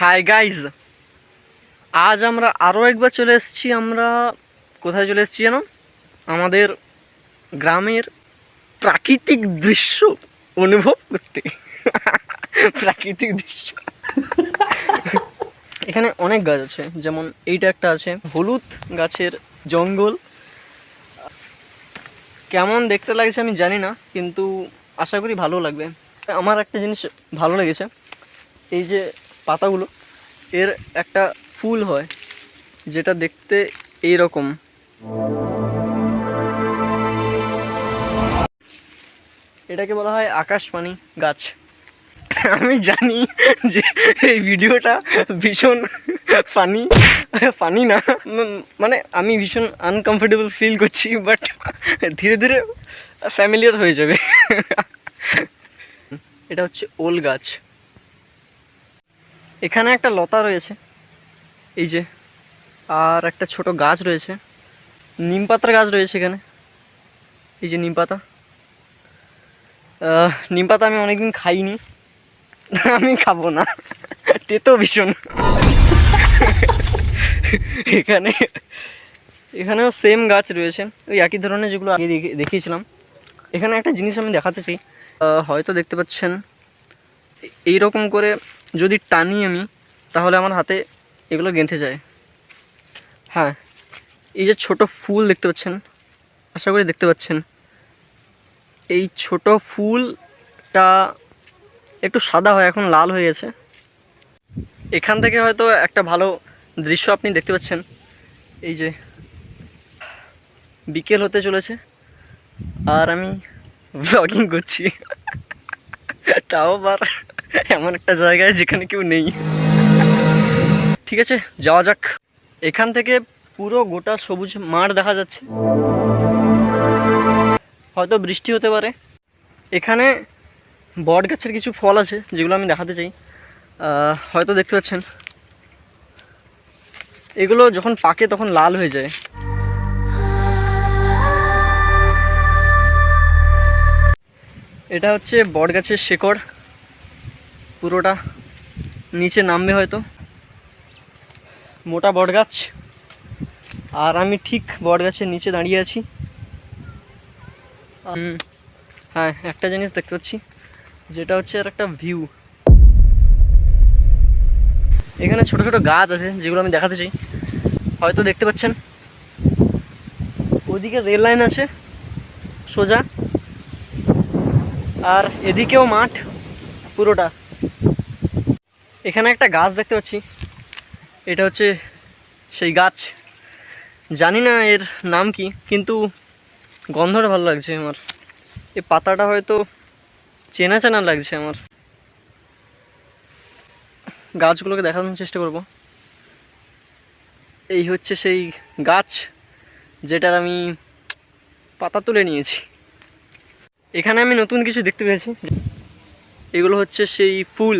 Hi guys, আজ আমরা আরও একবার চলে এসেছি। আমরা কোথায় চলে এসেছি জানো? আমাদের গ্রামের প্রাকৃতিক দৃশ্য অনুভব করতে। প্রাকৃতিক দৃশ্য, এখানে অনেক গাছ আছে, যেমন এইটা একটা আছে হলুদ গাছের জঙ্গল। কেমন দেখতে লাগছে আমি জানি না, কিন্তু আশা করি ভালো লাগবে। আমার একটা জিনিস ভালো লেগেছে, এই যে পাতাগুলো, এর একটা ফুল হয় যেটা দেখতে এই রকম। এটাকে বলা হয় আকাশপানি গাছ। আমি জানি যে এই ভিডিওটা ভীষণ ফানি ফানি না, মানে আমি ভীষণ আনকমফোর্টেবল ফিল করছি, বাট ধীরে ধীরে ফ্যামিলিয়ার হয়ে যাবে। এটা হচ্ছে ওল গাছ। এখানে একটা লতা রয়েছে, এই যে, আর একটা ছোট গাছ রয়েছে, নিম পাতার গাছ রয়েছে এখানে। এই যে নিম পাতা, নিম পাতা আমি অনেকদিন খাইনি, আমি খাবো না, তেতো ভীষণ। এখানেও সেম গাছ রয়েছে, ওই একই ধরনের যেগুলো আগে দেখিয়েছিলাম। এখানে একটা জিনিস আমি দেখাতে চাই, হয়তো দেখতে পাচ্ছেন, এই রকম করে যদি টানি আমি, তাহলে আমার হাতে এগুলো গেঁথে যায়। হ্যাঁ, এই যে ছোট ফুল দেখতে পাচ্ছেন, আশা করি দেখতে পাচ্ছেন, এই ছোট ফুলটা একটু সাদা হয়, এখন লাল হয়ে গেছে। এখান থেকে হয়তো একটা ভালো দৃশ্য আপনি দেখতে পাচ্ছেন। এই যে বিকেল হতে চলেছে আর আমি ব্লগিং করছি, তাও আবার এমন একটা জায়গায় যেখানে কেউ নেই। ঠিক আছে, যাওয়া যাক। এখান থেকে পুরো গোটা সবুজ মাঠ দেখা যাচ্ছে, হয়তো বৃষ্টি হতে পারে। এখানে বট গাছের কিছু ফল আছে যেগুলো আমি দেখাতে চাই, হয়তো দেখতে পাচ্ছেন। এগুলো যখন পাকে তখন লাল হয়ে যায়। এটা হচ্ছে বট গাছের শেকড়, পুরোটা নিচে নামবে হয়তো। মোটা বট গাছ, আর আমি ঠিক বট গাছের নিচে দাঁড়িয়ে আছি। হ্যাঁ, একটা জিনিস দেখতে পাচ্ছি, যেটা হচ্ছে আর একটা ভিউ। এখানে ছোট ছোট গাছ আছে যেগুলো আমি দেখাতে চাই, হয়তো দেখতে পাচ্ছেন। ওদিকে রেল লাইন আছে সোজা, আর এদিকেও মাঠ পুরোটা। এখানে একটা গাছ দেখতে পাচ্ছি, এটা হচ্ছে সেই গাছ। জানি না এর নাম কি, কিন্তু গন্ধটা ভালো লাগছে আমার। এই পাতাটা হয়তো চেনা চেনা লাগছে আমার। গাছগুলোকে দেখানোর চেষ্টা করব। এই হচ্ছে সেই গাছ যেটার আমি পাতা তুলে নিয়েছি। এখানে আমি নতুন কিছু দেখতে পেয়েছি, এগুলো হচ্ছে সেই ফুল।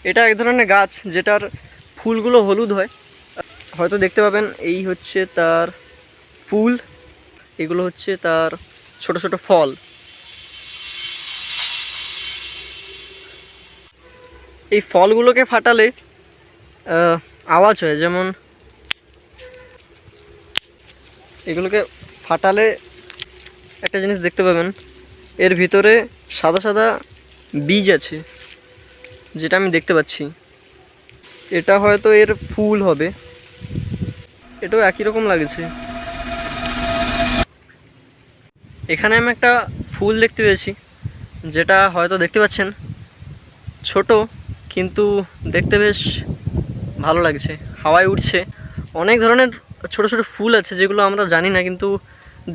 এটা এক ধরনের গাছ যেটার ফুলগুলো হলুদ হয়, হয়তো দেখতে পাবেন। এই হচ্ছে তার ফুল, এগুলো হচ্ছে তার ছোট ছোট ফল। এই ফলগুলোকে ফাটালে আওয়াজ হয়, যেমন এগুলোকে ফাটালে একটা জিনিস দেখতে পাবেন, এর ভিতরে সাদা সাদা বীজ আছে, যেটা আমি দেখতে পাচ্ছি। এটা হয়তো এর ফুল হবে, এটাও একই রকম লাগছে। এখানে আমি একটা ফুল দেখতে পেয়েছি, যেটা হয়তো দেখতে পাচ্ছেন, ছোট কিন্তু দেখতে বেশ ভালো লাগছে, হাওয়ায় উঠছে। অনেক ধরনের ছোট ছোট ফুল আছে যেগুলো আমরা জানি না, কিন্তু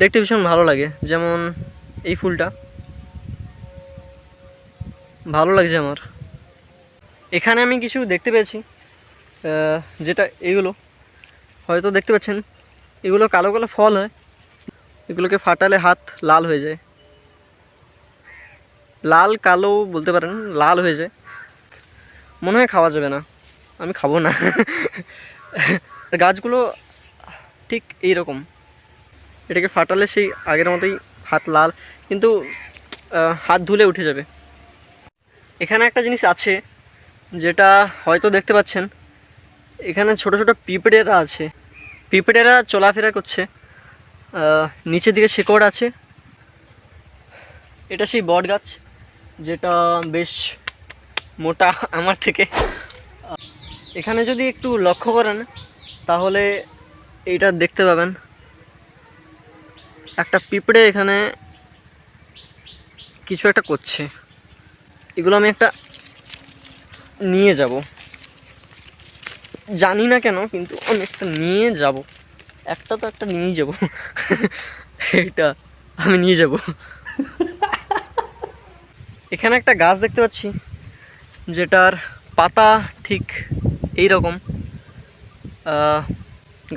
দেখতে ভীষণ ভালো লাগে। যেমন এই ফুলটা ভালো লাগছে আমার। এখানে আমি কিছু দেখতে পেয়েছি, যেটা এগুলো হয়তো দেখতে পাচ্ছেন, এগুলো কালো কালো ফল হয়, এগুলোকে ফাটালে হাত লাল হয়ে যায়। লাল কালো বলতে পারেন, লাল হয়ে যায়। মনে হয় খাওয়া যাবে না, আমি খাবো না। গাছগুলো ঠিক এই রকম, এটাকে ফাটালে সেই আগের মতোই হাত লাল, কিন্তু হাত ধুলে উঠে যাবে। এখানে একটা জিনিস আছে যেটা হয়তো দেখতে পাচ্ছেন, এখানে ছোট ছোট পিঁপড়েরা আছে, পিঁপড়েরা চলাফেরা করছে, নিচের দিকে শেকড় আছে। এটা সেই বট গাছ যেটা বেশ মোটা আমার থেকে। এখানে যদি একটু লক্ষ্য করেন তাহলে এইটা দেখতে পাবেন, একটা পিঁপড়ে এখানে কিছু একটা করছে। এগুলো আমি একটা নিয়ে যাব, জানি না কেন কিন্তু আমি একটা নিয়ে যাব, একটা তো একটা নিয়েই যাব। এইটা আমি নিয়ে যাব। এখানে একটা গাছ দেখতে পাচ্ছি যেটার পাতা ঠিক এই রকম।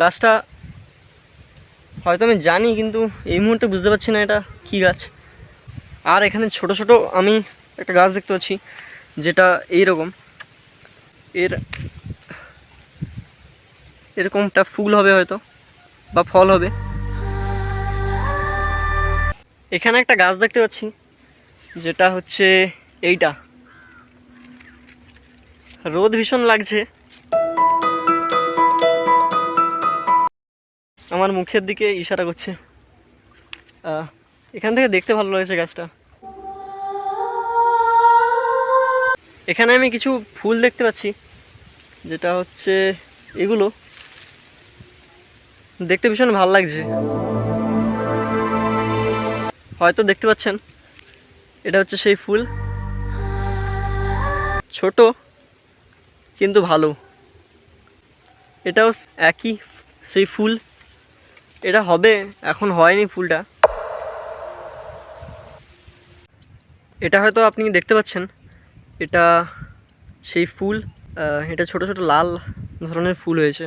গাছটা হয়তো আমি জানি কিন্তু এই মুহূর্তে বুঝতে পারছি না এটা কী গাছ। আর এখানে ছোট ছোট আমি একটা গাছ দেখতে পাচ্ছি যেটা এই রকম, এরকমটা ফুল হবে হয়তো বা ফল হবে। এখানে একটা গাছ দেখতে পাচ্ছি যেটা হচ্ছে এইটা। রোদ ভীষণ লাগছে, আমার মুখের দিকে ইশারা করছে। এখান থেকে দেখতে ভালো লাগছে গাছটা। এখানে আমি কিছু ফুল দেখতে পাচ্ছি যেটা হচ্ছে এগুলো দেখতে ভীষণ ভালো লাগছে। হয়তো দেখতে পাচ্ছেন এটা হচ্ছে সেই ফুল, ছোট কিন্তু ভালো। এটাও একই সেই ফুল, এটা হবে, এখন হয়নি ফুলটা। এটা হয়তো আপনি দেখতে পাচ্ছেন, এটা সেই ফুল। এটা ছোট ছোট লাল ধরনের ফুল হয়েছে।